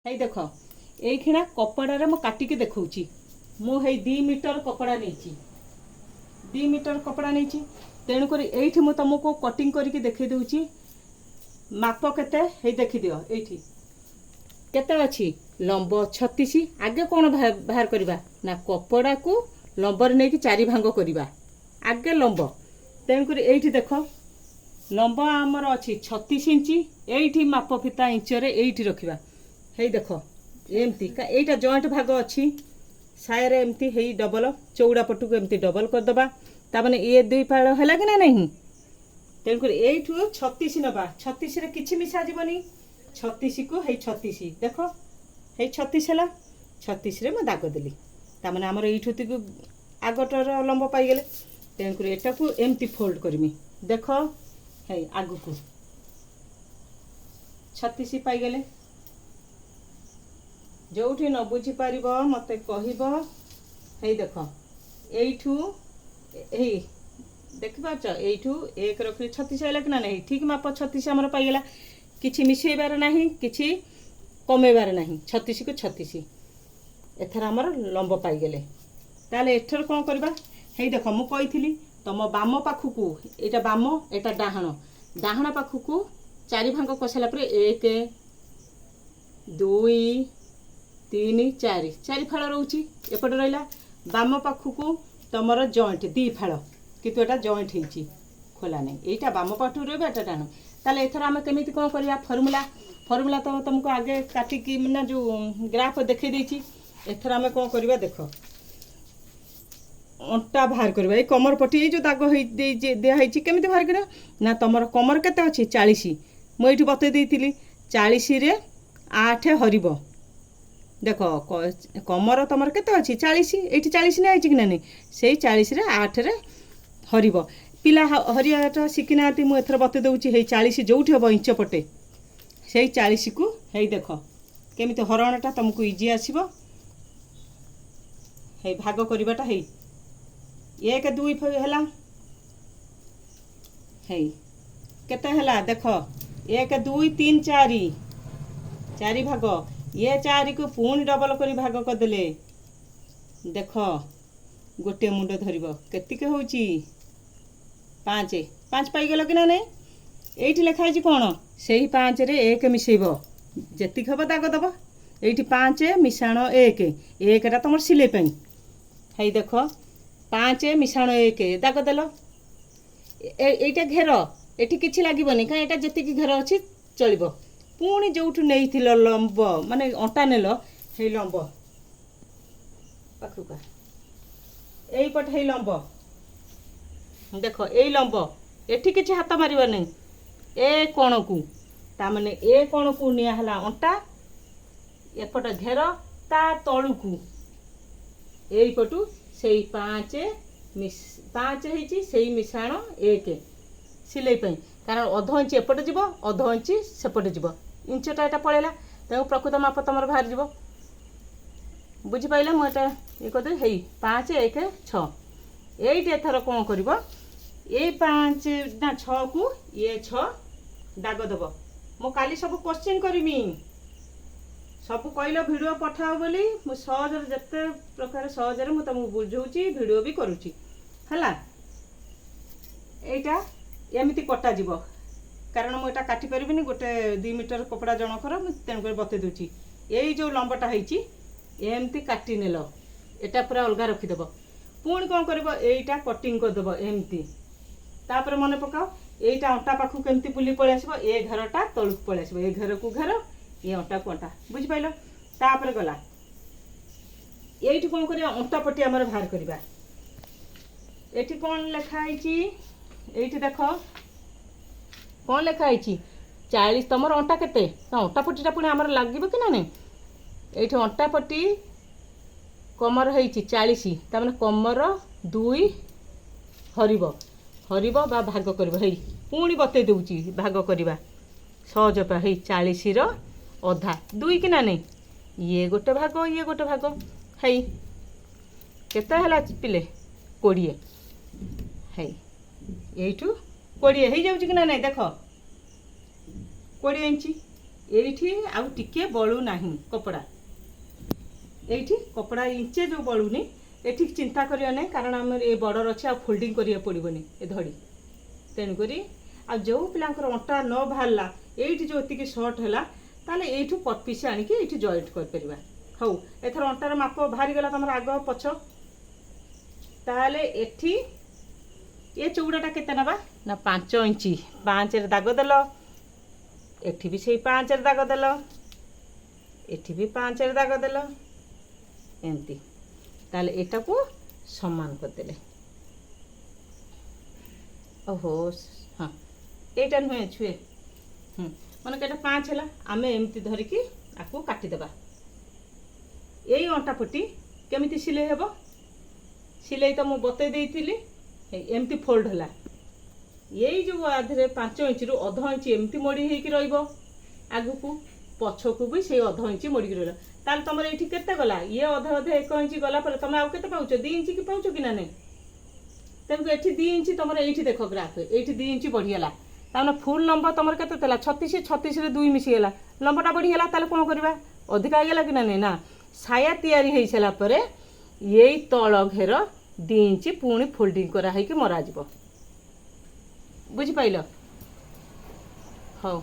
हेई देख ये कपड़ा मु काटिकी देखी मुझे 2 मीटर कपड़ा नहीं 2 मीटर कपड़ा नहीं तेणुक ये मुझे तुमको कटिंग करके देखी दूची माप केते देखी दियो ये केते अच्छी लंब 36 आगे कौन बाहर करवा ना कपड़ा को लंबर नहीं 4 भांग करवा आगे लंब तेणुक ये देख लंब आमर अच्छी 36 इंची ये माप फिता इंचरे ये रखा हे देख एमती यहीटा जॉइंट भाग अच्छी सायरे एमती हे डबल चौड़ा पटू को एमती डबल करदे ताने ये 2 फाड़ है कि ना नहीं तेणुक यू 36 नवा 36 रे किछि मिसा जीवनी 36 को हे 36 देख हे 36 है 36 रे मैं दाग देली ताने आमर ये आगटर लंब पाईगले तेणुक एटा को एमती फोल्ड करमी देख हे आगु को 36 पाईगले जो न बुझीपर मत कह देख यू देख पाच यू 1 रखी 36 है कि ना नहीं ठीक माप 36 आमर पाईगला किसी मिसेबार ना कि कमेबार ना 36 को 36 एथर आमर लंब पाईगले ताले एथर कौन करवा हे देख मु कही तुम बाम पाखक यहाँ बाम यहाँ डाहाण डाहाण पाखक 4 भांग कषाला 1 2 3 4 4 फाड़ रोचे एपटे रहा बाम पाखक तुमर जॉइंट 2 फाड़ कितु एटा जॉइंट होती खोला नहीं यहाँ बाम पाठ रहा डाण ताले एथर आम केमी कौन करवा फर्मूला फर्मूला तो तुमको आगे काटिकी ना जो ग्राफ देखे देती एथर आम कौन करवा देख अंटा बाहर करवा ये कमर पट्टी ये जो दाग दिखाई केमी बाहर कर ना तुम कमर केते अच्छी 40 मुझे बतई देती 40 रे 8 हरब देख कमर तुम केते अच्छी 40 ये 40 नहीं कि ना नहीं से 40 रे 8 रे हरब पिला हरियाटा शिखिना मुझे बतई दूसरी हे 40 जो हम इंच पटे से 40 को हे देख केमी हरणटा तुमको इजी आसब हे भाग करवाटा है 1 2 है केते है देख 1 2 3 4 4 भाग ये 4 को पुणी डबल कर भाग करदे देख गोटे मुंड धरब केतिक हो 5 5 पाईगल कि ना नहीं ये लिखाई कौन से 5 रे 1 मिसेब जी हम दाग दब ये 5 मिशाण 1 1टा तुम सिलाई है देख 5 मिशाण 1 दाग देल यहाँ घेर ये कि लगे कहीं जी घेर अच्छी चलो पुणी जो नहीं लंब माने अंटा नेल हे लंब पाखुका यहीपट है लंब देख ये लंब एठी किसी हाथ मार नहीं ए कोण को ताने ए कोण को निहला अंटा एपट घेर ता तलू को यहीपटू से 5 है मिशाण 1 सिलाई कारण अध इंच एपटे जीव अध इंच सेपटे जीव इंचटा यहाँ पलैला तेणु प्रकृत माप तुम बाहर जीव बुझीपारे मुझे ये करदे हे 5 1 6 ये एथर कौन कर ये 5 ना 6 को ये 6 दाग दब मु काली सब क्वेश्चन करमी सब कहल भिडियो पठाओ बोली मु सहज जिते प्रकार सहजरे मुझे तुमको बुझाऊँगी भिडियो भी करुँची है यहाँ एमती कटा जीव कारण मुझे काटी पारि गोटे 2 मीटर कपड़ा जनकर तेणुक बतई दूची यही जो लंबटा होती एमती काटी नेल एटा पूरा अलग रखीदेव पुणी कौन कर यहीटा कटिंग करदेव एमती तापर मन पकाओ यहीटा अंटा पाखु केमती बुली पलि आसब ए घेरटा तलुक पलि आसब ए घेर को घेर ये अंटा को अंटा बुझिपाल तापर गला यही कौन कर अंटा पट्टी आमर बाहर करवा ये कौन लिखाई ये देख कौन लिखाई 40 तुम अंटा केते अंटा पट्टीटा पुणी आमर लगे कि ना नहीं ये अंटा पट्टी कमर हो 40 तार कमर 2 हरब हरब बा भाग कर पुणी बतई दूची भाग करवा सहज पा 40 रो अधा 2 कि ना नहीं ये गोटे भाग है केते है पिले 20 है यू 20 हो जाऊँ कि ना नहीं देख 20 इंच এইଠି ଆଉ ଟିକେ ବଳୁ ନାହିଁ କପଡ଼ା এইଠି କପଡ଼ା ଇଞ୍ଚେ ଯେଉଁ ବଳୁନି ଏଠି ଚିନ୍ତା କରିବା ନାହିଁ କାରଣ ଆମର ଏ ବର୍ଡ଼ର ଅଛି ଆଉ ଫୋଲ୍ଡିଂ କରିବାକୁ ପଡ଼ିବନି ଏ ଧଡ଼ି ତେଣୁକରି ଆଉ ଯେଉଁ ପିଲାଙ୍କର ଅଣ୍ଟା ନ ବାହାରିଲା ଏଇଠି ଯେଉଁ ଏତିକି ସର୍ଟ ହେଲା ତାହେଲେ ଏଇଠୁ ପିସ୍ ଆଣିକି ଏଇଠି ଜଏଣ୍ଟ କରିପାରିବା। ହଉ ଏଥର ଅଣ୍ଟାର ମାପ ବାହାରିଗଲା ତମର ଆଗ ପଛ ତାହେଲେ ଏଠି ଏ ଚଉଡ଼ାଟା କେତେ ନେବା ନା 5 ଇଞ୍ଚ 5ରେ ଦାଗ ଦେଲ ଏଠି ବି ସେଇ 5ରେ ଦାଗ ଦେଲ ଏଠି ବି 5ରେ ଦାଗ ଦେଲ ଏମିତି ତାହେଲେ ଏଟାକୁ ସମାନ କରିଦେଲେ ଓହୋ ହଁ এইটা নুহে ছুঁয়ে মানে এটা 5 ହେଲା ଆମେ ଏମିତି ଧରିକି ଆକୁ କାଟିଦେବା। ଏଇ ଅଣ୍ଟା ପଟି କେମିତି ସିଲେଇ ହେବ ସିଲେଇ ତ ମୁଁ ବତେଇ ଦେଇଥିଲି ଏମିତି ଫୋଲ୍ଡ ହେଲା ଏଇ ଯେଉଁ ଆଧିରେ 5 ଇଞ୍ଚରୁ ଅଧ ଇଞ୍ଚ ଏମିତି ମୋଡ଼ି ହେଇକି ରହିବ ଆଗକୁ ପଛକୁ ବି ସେଇ ଅଧ ଇଞ୍ଚ ମୋଡ଼ିକି ରହିଲା ତାହେଲେ ତମର ଏଇଠି କେତେ ଗଲା ଇଏ ଅଧେ ଅଧେ 1 ଇଞ୍ଚ ଗଲା ପରେ ତମେ ଆଉ କେତେ ପାଉଛ 2 ଇଞ୍ଚ କି ପାଉଛ କି ନା ନାହିଁ ତେଣୁ ଏଠି 2 ଇଞ୍ଚ ତମର ଏଇଠି ଦେଖ ଗ୍ରାଫ ଏଇଠି 2 ଇଞ୍ଚ ବଢ଼ିଗଲା ତାମାନେ ଫୁଲ୍ ଲମ୍ବ ତମର କେତେ ଥିଲା 36ରେ 2 ମିଶିଗଲା ଲମ୍ବଟା ବଢ଼ିଗଲା ତାହେଲେ କ'ଣ କରିବା ଅଧିକା ହେଇଗଲା କି ନା ନାହିଁ ନା ସାୟା ତିଆରି ହେଇସାରିଲା ପରେ ଏଇ ତଳ ଘେର 2 ଇଞ୍ଚ ପୁଣି ଫୋଲ୍ଡିଂ କରାହେଇକି ମରାଯିବ ବୁଝିପାରିଲ। ହଉ